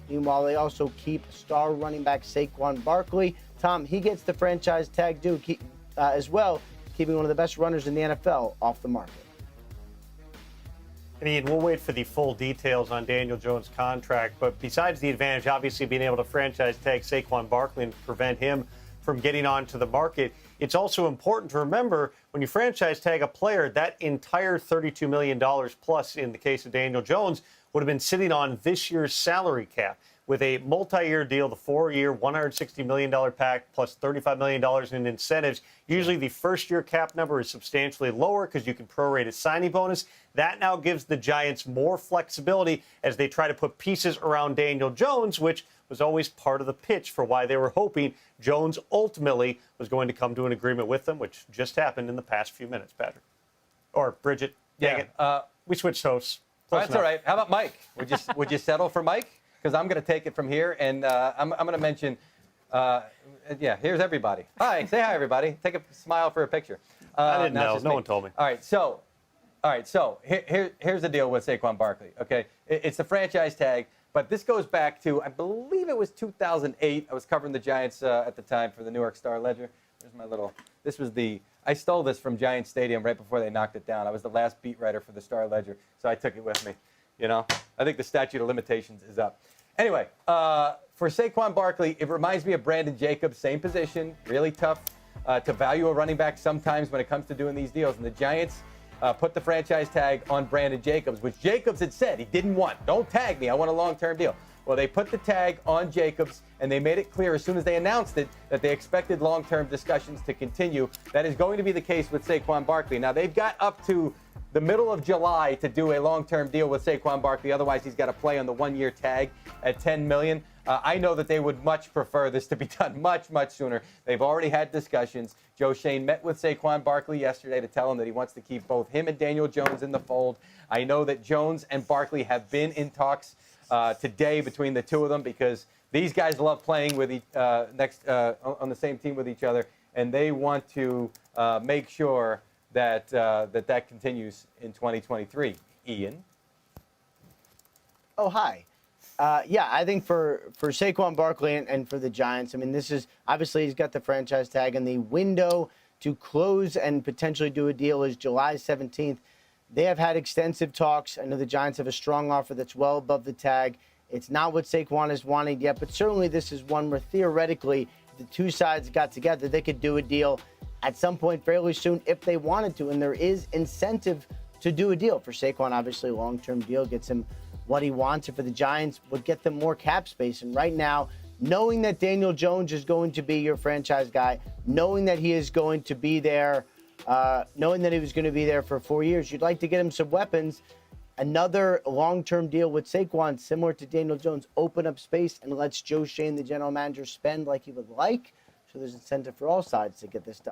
Meanwhile, they also keep star running back Saquon Barkley. Tom, he gets the franchise tag due as well, keeping one of the best runners in the NFL off the market. And Ian, we'll wait for the full details on Daniel Jones' contract. But besides the advantage, obviously, being able to franchise tag Saquon Barkley and prevent him from getting onto the market, it's also important to remember when you franchise tag a player, that entire $32 million plus in the case of Daniel Jones would have been sitting on this year's salary cap. With a multi-year deal, the 4-year, $160 million pact plus $35 million in incentives. Usually the first-year cap number is substantially lower because you can prorate a signing bonus. That now gives the Giants more flexibility as they try to put pieces around Daniel Jones, which was always part of the pitch for why they were hoping Jones ultimately was going to come to an agreement with them, which just happened in the past few minutes, Patrick. Or Bridget. Dang it. We switched hosts. That's all right. How about Mike? Would you settle for Mike? Because I'm going to take it from here, and I'm going to mention, here's everybody. Hi, say hi, everybody. Take a smile for a picture. I didn't know. No one told me. All right, so here's the deal with Saquon Barkley. Okay, it's the franchise tag, but this goes back to, I believe it was 2008. I was covering the Giants at the time for the New York Star-Ledger. There's my little. I stole this from Giant Stadium right before they knocked it down. I was the last beat writer for the Star-Ledger, so I took it with me. You know, I think the statute of limitations is up. Anyway, for Saquon Barkley, it reminds me of Brandon Jacobs, same position, really tough to value a running back sometimes when it comes to doing these deals. And the Giants put the franchise tag on Brandon Jacobs, which Jacobs had said he didn't want. Don't tag me. I want a long-term deal. Well, they put the tag on Jacobs, and they made it clear as soon as they announced it that they expected long-term discussions to continue. That is going to be the case with Saquon Barkley. Now, they've got up to the middle of July to do a long-term deal with Saquon Barkley. Otherwise, he's got to play on the one-year tag at $10 million. I know that they would much prefer this to be done much, much sooner. They've already had discussions. Joe Shane met with Saquon Barkley yesterday to tell him that he wants to keep both him and Daniel Jones in the fold. I know that Jones and Barkley have been in talks today between the two of them because these guys love playing with on the same team with each other, and they want to make sure that that continues in 2023. Ian? Oh, hi. I think for Saquon Barkley and for the Giants, I mean, this is obviously he's got the franchise tag, and the window to close and potentially do a deal is July 17th. They have had extensive talks. I know the Giants have a strong offer that's well above the tag. It's not what Saquon has wanted yet, but certainly this is one where theoretically the two sides got together. They could do a deal at some point fairly soon if they wanted to, and there is incentive to do a deal. For Saquon, obviously, a long-term deal gets him what he wants, and for the Giants would get them more cap space. And right now, knowing that Daniel Jones is going to be your franchise guy, knowing that he is going to be there, knowing that he was going to be there for 4 years, you'd like to get him some weapons. Another long-term deal with Saquon, similar to Daniel Jones, open up space and lets Joe Shane, the general manager, spend like he would like. So there's incentive for all sides to get this done.